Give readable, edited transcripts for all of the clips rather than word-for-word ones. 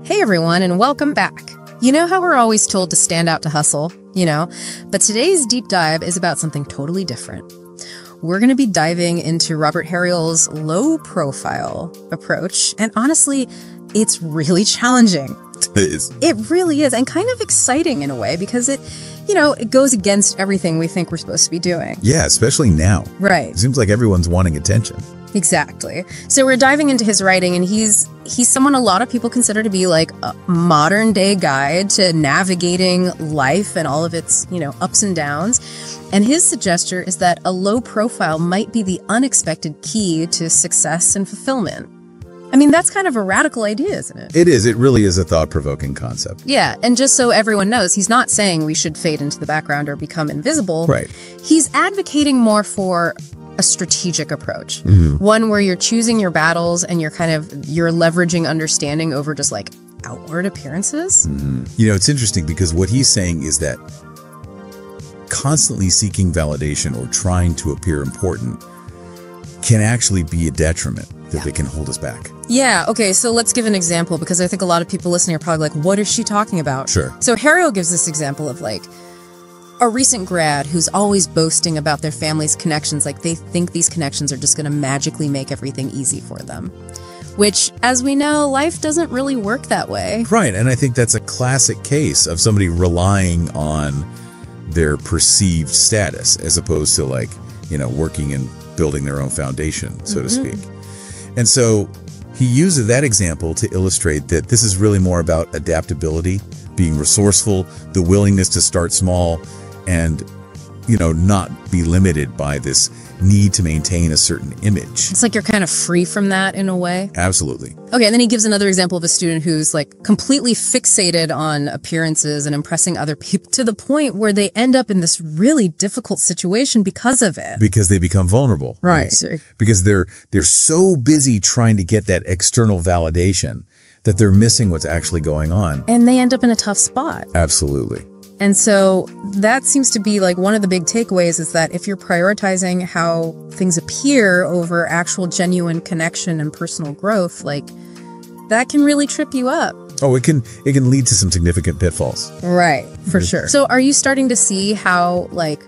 Hey everyone, and welcome back. You know how we're always told to stand out to hustle, But today's deep dive is about something totally different. We're going to be diving into Robert Harrell's low-profile approach, and honestly, it's really challenging. It is. It really is, and kind of exciting in a way, because it goes against everything we think we're supposed to be doing. Yeah, especially now. Right. It seems like everyone's wanting attention. Exactly. So we're diving into his writing, and he's someone a lot of people consider to be like a modern day guide to navigating life and all of its, ups and downs. And his suggestion is that a low profile might be the unexpected key to success and fulfillment. I mean, that's kind of a radical idea, isn't it? It is. It really is a thought-provoking concept. Yeah, and just so everyone knows, he's not saying we should fade into the background or become invisible. Right. He's advocating more for a strategic approach, one where you're choosing your battles and you're leveraging understanding over just like outward appearances. It's interesting because what he's saying is that constantly seeking validation or trying to appear important can actually be a detriment, that they can hold us back. Yeah, okay, so let's give an example, because I think a lot of people listening are probably like, what is she talking about? Sure. So Harrell gives this example of like a recent grad who's always boasting about their family's connections, like they think these connections are just going to magically make everything easy for them. Which, as we know, life doesn't really work that way. Right, and I think that's a classic case of somebody relying on their perceived status as opposed to working and building their own foundation, so to speak. And so he uses that example to illustrate that this is really more about adaptability, being resourceful, the willingness to start small, and not be limited by this need to maintain a certain image. It's like you're kind of free from that in a way. Absolutely. Okay, and then he gives another example of a student who's like completely fixated on appearances and impressing other people to the point where they end up in this really difficult situation because of it. Because they become vulnerable. Right. Because they're so busy trying to get that external validation that they're missing what's actually going on. And they end up in a tough spot. Absolutely. And so that seems to be like one of the big takeaways, is that if you're prioritizing how things appear over actual genuine connection and personal growth, like that can really trip you up. Oh, it can lead to some significant pitfalls. Right, for sure. So are you starting to see how like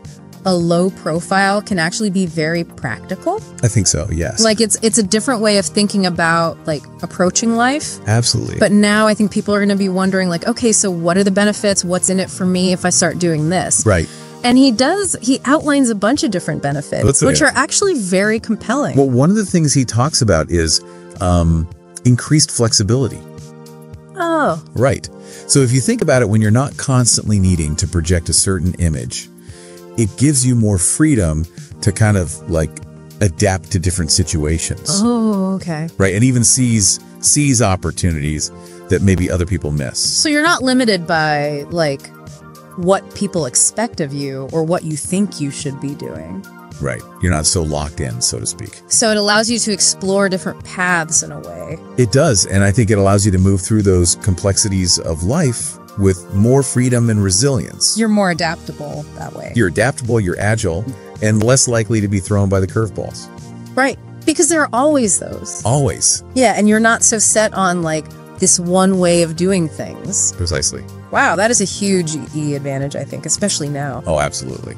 a low profile can actually be very practical? I think so, yes. Like it's a different way of thinking about like approaching life. Absolutely. But now I think people are going to be wondering like, okay, so what are the benefits? What's in it for me if I start doing this? Right. And he outlines a bunch of different benefits, which are actually very compelling. Well, one of the things he talks about is increased flexibility. Oh. Right. So if you think about it, when you're not constantly needing to project a certain image, it gives you more freedom to kind of like adapt to different situations. Oh, okay. Right. And even sees opportunities that maybe other people miss. So you're not limited by like what people expect of you or what you think you should be doing. Right. You're not so locked in, so to speak. So it allows you to explore different paths in a way. It does. And I think it allows you to move through those complexities of life with more freedom and resilience. You're more adaptable that way. You're adaptable, you're agile, and less likely to be thrown by the curveballs. Right. Because there are always those. Always. Yeah, and you're not so set on like this one way of doing things. Precisely. Wow, that is a huge advantage, I think, especially now. Oh, absolutely.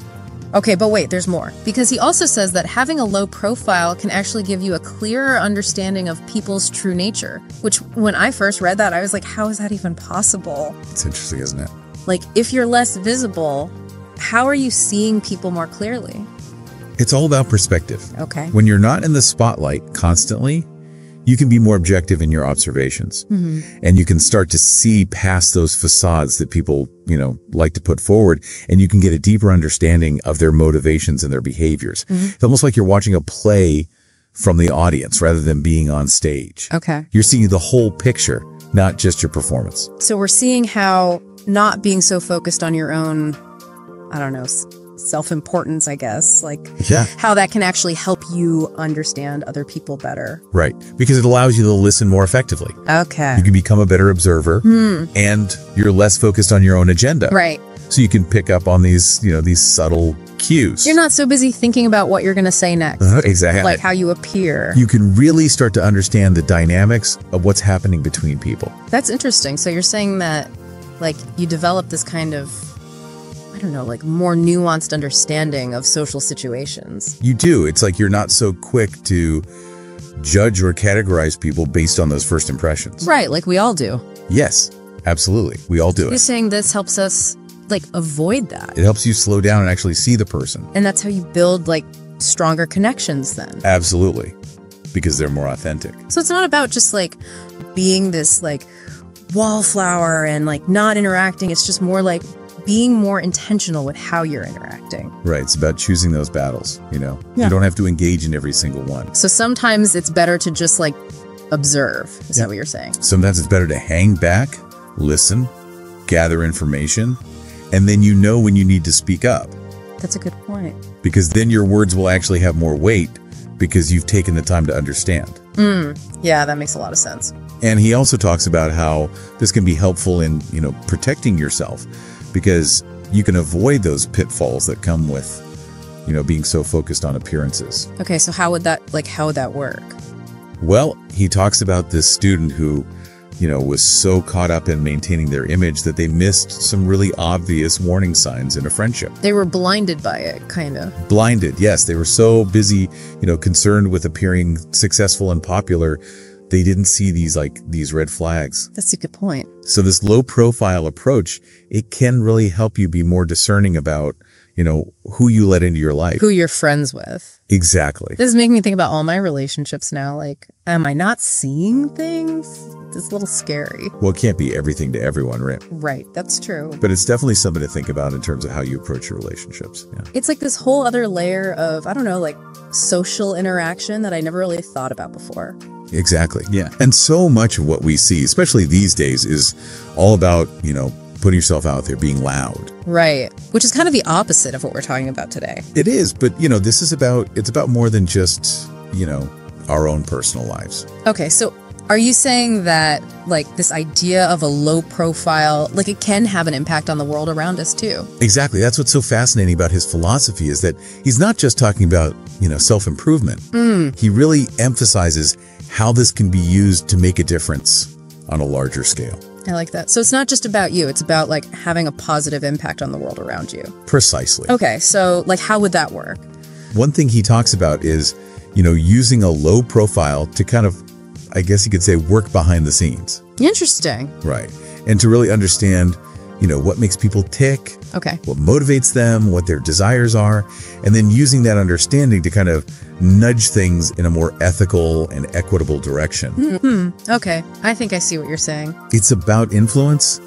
Okay, but wait, there's more. Because he also says that having a low profile can actually give you a clearer understanding of people's true nature. Which, when I first read that, I was like, how is that even possible? It's interesting, isn't it? Like, if you're less visible, how are you seeing people more clearly? It's all about perspective. Okay. When you're not in the spotlight constantly, you can be more objective in your observations. And you can start to see past those facades that people, like to put forward, and you can get a deeper understanding of their motivations and their behaviors. It's almost like you're watching a play from the audience rather than being on stage. Okay. You're seeing the whole picture, not just your performance. So we're seeing how not being so focused on your own, I don't know, self-importance, I guess, like how that can actually help you understand other people better. Right. Because it allows you to listen more effectively. Okay. You can become a better observer and you're less focused on your own agenda. Right. So you can pick up on these, these subtle cues. You're not so busy thinking about what you're going to say next. Exactly. Like how you appear. You can really start to understand the dynamics of what's happening between people. That's interesting. So you're saying that, like, you develop this kind of, I don't know, like more nuanced understanding of social situations. You do. It's like you're not so quick to judge or categorize people based on those first impressions. Right, like we all do. Yes, absolutely. We all do You're it. saying this helps us, like, avoid that. It helps you slow down and actually see the person. And that's how you build, like, stronger connections then. Absolutely. Because they're more authentic. So it's not about just, like, being this, like, wallflower and, like, not interacting. It's just more like being more intentional with how you're interacting. Right. It's about choosing those battles, you know? Yeah. You don't have to engage in every single one. So sometimes it's better to just, like, observe. Is that what you're saying? Sometimes it's better to hang back, listen, gather information, and then you know when you need to speak up. That's a good point. Because then your words will actually have more weight because you've taken the time to understand. Yeah, that makes a lot of sense. And he also talks about how this can be helpful in, you know, protecting yourself because you can avoid those pitfalls that come with, you know, being so focused on appearances. Okay, so how would that work? Well, he talks about this student who, you know, was so caught up in maintaining their image that they missed some really obvious warning signs in a friendship. They were blinded by it, kind of. Blinded, yes. They were so busy, you know, concerned with appearing successful and popular, they didn't see these red flags. That's a good point. So this low profile approach, it can really help you be more discerning about, you know, who you let into your life. Who you're friends with. Exactly. This is making me think about all my relationships now. Like, am I not seeing things? It's a little scary. Well, it can't be everything to everyone, right? Right, that's true. But it's definitely something to think about in terms of how you approach your relationships. Yeah. It's like this whole other layer of, I don't know, like social interaction that I never really thought about before. Exactly. Yeah. And so much of what we see, especially these days, is all about, you know, putting yourself out there, being loud. Right. Which is kind of the opposite of what we're talking about today. It is. But, you know, it's about more than just, you know, our own personal lives. Okay. So are you saying that, like, this idea of a low profile, like, it can have an impact on the world around us too? Exactly. That's what's so fascinating about his philosophy is that he's not just talking about, you know, self-improvement. He really emphasizes how this can be used to make a difference on a larger scale. I like that. So it's not just about you. It's about, like, having a positive impact on the world around you. Precisely. Okay. So, like, how would that work? One thing he talks about is, you know, using a low profile to kind of, I guess you could say, work behind the scenes. Interesting. Right. And to really understand, you know, what makes people tick, Okay. what motivates them, what their desires are, and then using that understanding to kind of nudge things in a more ethical and equitable direction. Okay. I think I see what you're saying. It's about influence,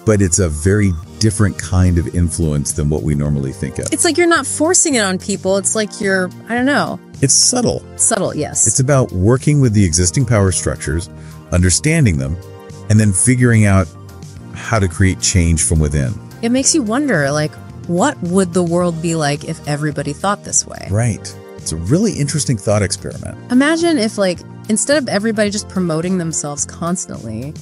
but it's a very different kind of influence than what we normally think of. It's like you're not forcing it on people. It's like you're, I don't know. It's subtle. Subtle, yes. It's about working with the existing power structures, understanding them, and then figuring out how to create change from within. It makes you wonder, like, what would the world be like if everybody thought this way? Right. It's a really interesting thought experiment. Imagine if, like, instead of everybody just promoting themselves constantly,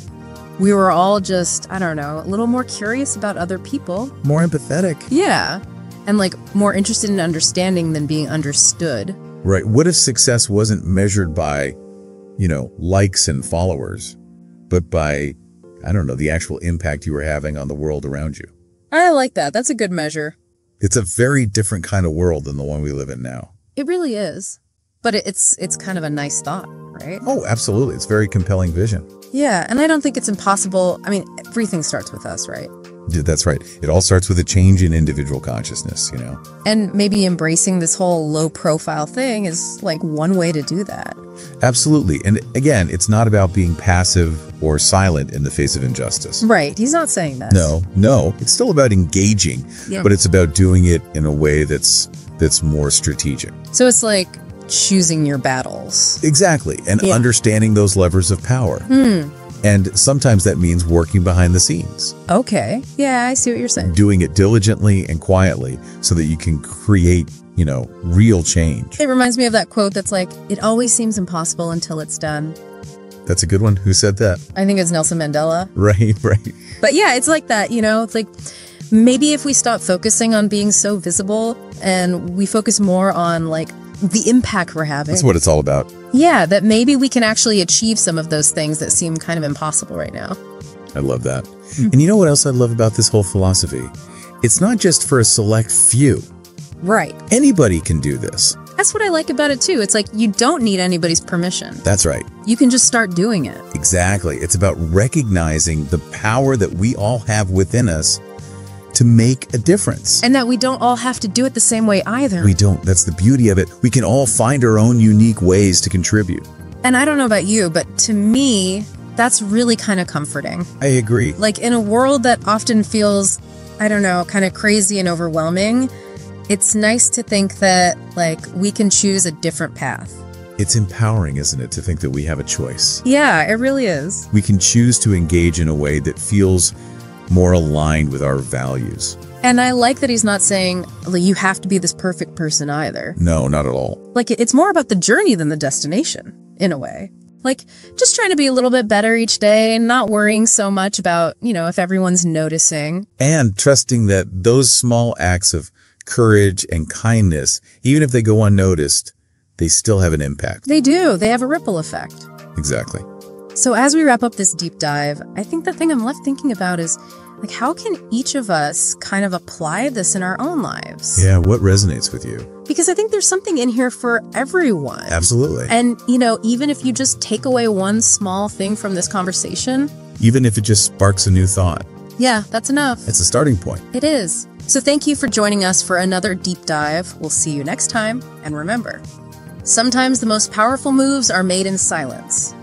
we were all just, I don't know, a little more curious about other people. More empathetic. Yeah. And, like, more interested in understanding than being understood. Right. What if success wasn't measured by, you know, likes and followers, but by, I don't know, the actual impact you were having on the world around you? I like that. That's a good measure. It's a very different kind of world than the one we live in now. It really is. But it's kind of a nice thought, right? Oh, absolutely. It's a very compelling vision. Yeah, and I don't think it's impossible. I mean, everything starts with us, right? Yeah, that's right. It all starts with a change in individual consciousness, you know? And maybe embracing this whole low profile thing is like one way to do that. Absolutely. And again, it's not about being passive or silent in the face of injustice. Right. He's not saying that. No. It's still about engaging, Yeah. but it's about doing it in a way that's more strategic. So it's like choosing your battles. Exactly. And Yeah. understanding those levers of power. And sometimes that means working behind the scenes, Okay. Yeah, I see what you're saying. doing it diligently and quietly so that you can create, you know, real change. It reminds me of that quote that's like, it always seems impossible until it's done. That's a good one. Who said that? I think it's Nelson Mandela. Right. But yeah, it's like that, you know, it's like maybe if we stop focusing on being so visible and we focus more on like the impact we're having. That's what it's all about. Yeah, that maybe we can actually achieve some of those things that seem kind of impossible right now. I love that. And you know what else I love about this whole philosophy? It's not just for a select few. Right. Anybody can do this. That's what I like about it too. It's like you don't need anybody's permission. That's right. You can just start doing it. Exactly. It's about recognizing the power that we all have within us to make a difference. And that we don't all have to do it the same way either. We don't. That's the beauty of it. We can all find our own unique ways to contribute. And I don't know about you, but to me, that's really kind of comforting. I agree. Like in a world that often feels, I don't know, kind of crazy and overwhelming, it's nice to think that like we can choose a different path. It's empowering, isn't it, to think that we have a choice? Yeah, it really is. We can choose to engage in a way that feels more aligned with our values. And I like that he's not saying like, you have to be this perfect person either. No, not at all. Like it's more about the journey than the destination, in a way. Like just trying to be a little bit better each day and not worrying so much about, you know, if everyone's noticing. And trusting that those small acts of courage and kindness, even if they go unnoticed, they still have an impact. They do. They have a ripple effect. Exactly. So as we wrap up this deep dive, I think the thing I'm left thinking about is, like, how can each of us kind of apply this in our own lives? Yeah, what resonates with you? Because I think there's something in here for everyone. Absolutely. And, you know, even if you just take away one small thing from this conversation. Even if it just sparks a new thought. Yeah, that's enough. It's a starting point. It is. So thank you for joining us for another deep dive. We'll see you next time. And remember, sometimes the most powerful moves are made in silence.